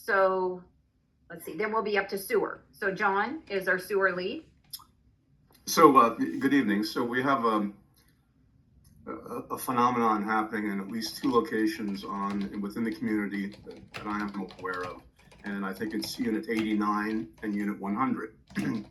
So let's see, then we'll be up to sewer. So John is our sewer lead. So, good evening. So we have a phenomenon happening in at least two locations within the community that I am aware of. And I think it's Unit 89 and Unit 100. And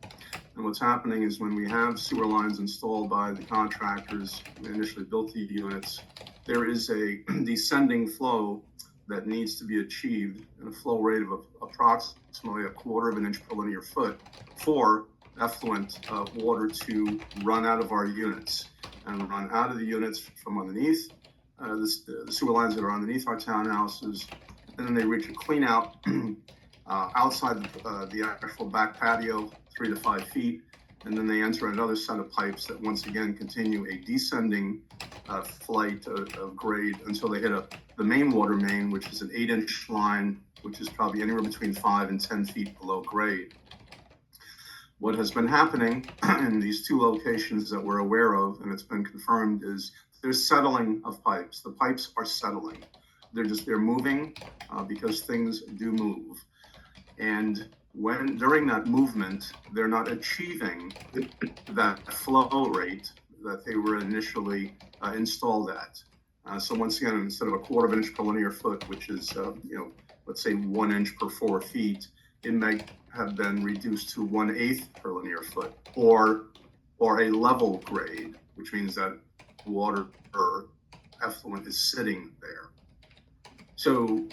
what's happening is when we have sewer lines installed by the contractors who initially built the units, there is a descending flow that needs to be achieved at a flow rate of approximately 1/4 of an inch per linear foot for effluent water to run out of our units and run out of the units from underneath the sewer lines that are underneath our townhouses, and then they reach a clean out outside the actual back patio, 3 to 5 feet, and then they enter another set of pipes that once again continue a descending flight of grade until they hit the main water main, which is an 8-inch line, which is probably anywhere between 5 and 10 feet below grade. What has been happening in these two locations that we're aware of, and it's been confirmed, is there's settling of pipes. The pipes are settling. They're moving because things do move. And when during that movement, they're not achieving that flow rate that they were initially installed at. So once again, instead of 1/4 of an inch per linear foot, which is, let's say 1 inch per 4 feet, it may have been reduced to 1/8 per linear foot, or a level grade, which means that water or effluent is sitting there. So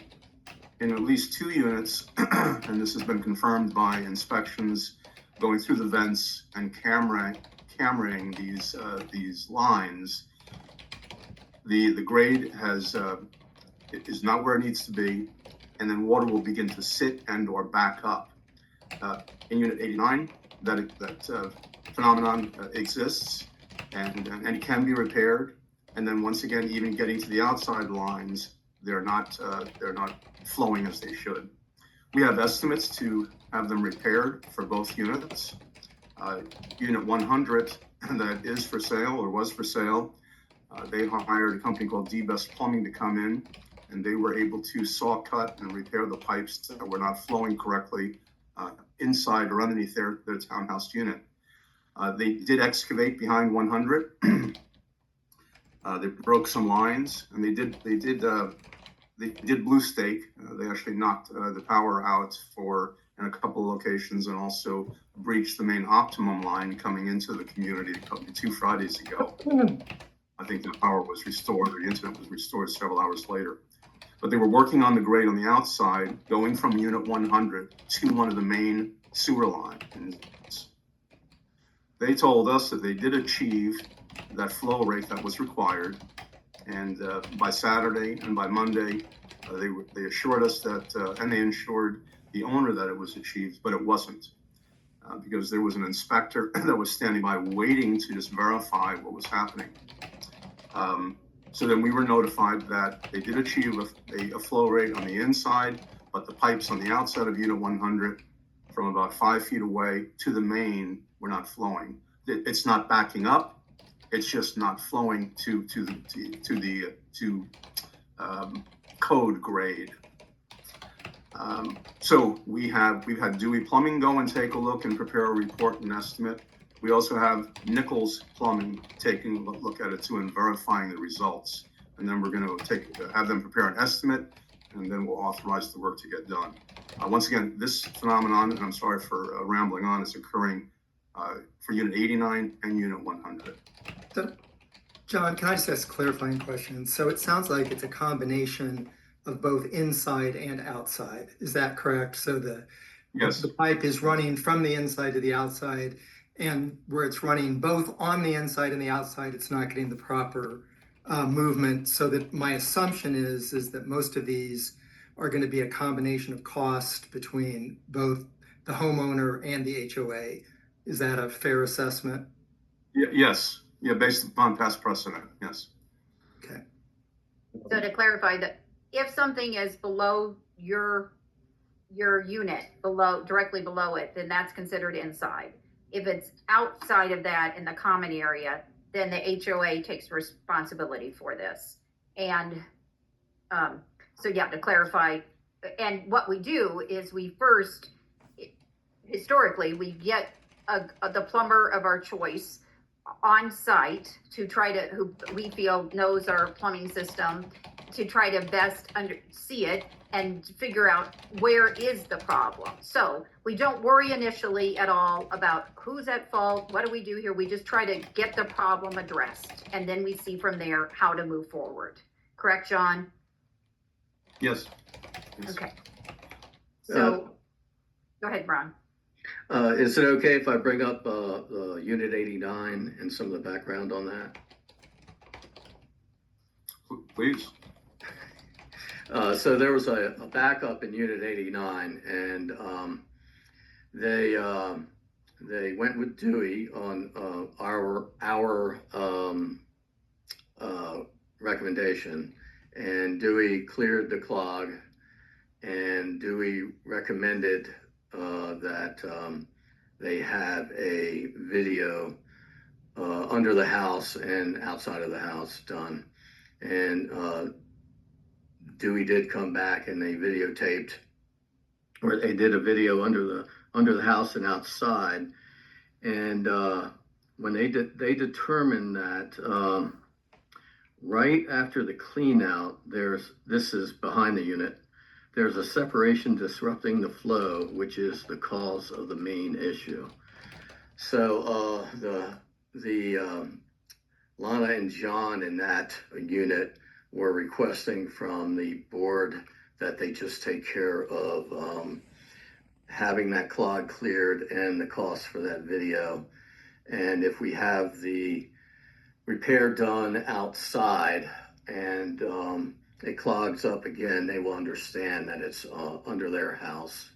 in at least two units, and this has been confirmed by inspections going through the vents and cameraing these lines, the grade is not where it needs to be, and then water will begin to sit and or back up. In Unit 89, that phenomenon exists, and it can be repaired. And then once again, even getting to the outside lines, they're not flowing as they should. We have estimates to have them repaired for both units. Unit 100, that is for sale or was for sale, they hired a company called D-Best Plumbing to come in, and they were able to saw cut and repair the pipes that were not flowing correctly inside or underneath their townhouse unit. They did excavate behind 100. They broke some lines, and they did blue stake. They actually knocked the power out in a couple of locations, and also breached the main optimum line coming into the community 2 Fridays ago. I think the power was restored, or the internet was restored several hours later. But they were working on the grade on the outside, going from Unit 100 to one of the main sewer lines. They told us that they did achieve that flow rate that was required, and by Saturday and by Monday, they assured us that, and they assured the owner that it was achieved, but it wasn't, because there was an inspector that was standing by waiting to just verify what was happening. So then we were notified that they did achieve a flow rate on the inside, but the pipes on the outside of Unit 100 from about 5 feet away to the main were not flowing. It's not backing up. It's just not flowing to the code grade. So we've had Dewey Plumbing go and take a look and prepare a report and estimate. We also have Nichols Plumbing taking a look at it too and verifying the results. And then we're going to have them prepare an estimate, and then we'll authorize the work to get done. Once again, this phenomenon, and I'm sorry for rambling on, is occurring for Unit 89 and Unit 100. So, John, can I just ask a clarifying question? So it sounds like it's a combination of both inside and outside. Is that correct? So Yes. The pipe is running from the inside to the outside, and where it's running both on the inside and the outside, it's not getting the proper movement. So that my assumption is that most of these are going to be a combination of cost between both the homeowner and the HOA. Is that a fair assessment? Yes. Yeah, based upon past precedent. Yes. Okay. So to clarify, that if something is below your unit, directly below it, then that's considered inside. If it's outside of that in the common area, then the HOA takes responsibility for this. And so yeah, to clarify, and what we do is we first, historically, we get the plumber of our choice on site to try to, who we feel knows our plumbing system, to try to best see it and figure out where is the problem. So we don't worry initially at all about who's at fault, what do we do here? We just try to get the problem addressed, and then we see from there how to move forward. Correct, John? Yes. Yes. Okay. So, go ahead, Ron. Is it okay if I bring up Unit 89 and some of the background on that? Please. So there was a backup in Unit 89, and they went with Dewey on our recommendation, and Dewey cleared the clog, and Dewey recommended that they have a video under the house and outside of the house done. And Dewey did come back and they videotaped, or they did a video under the house and outside. And when they determined that right after the clean out, this is behind the unit, there's a separation disrupting the flow, which is the cause of the main issue. So the Lana and John in that unit were requesting from the board that they just take care of having that clog cleared and the cost for that video. And if we have the repair done outside and it clogs up again, they will understand that it's under their house.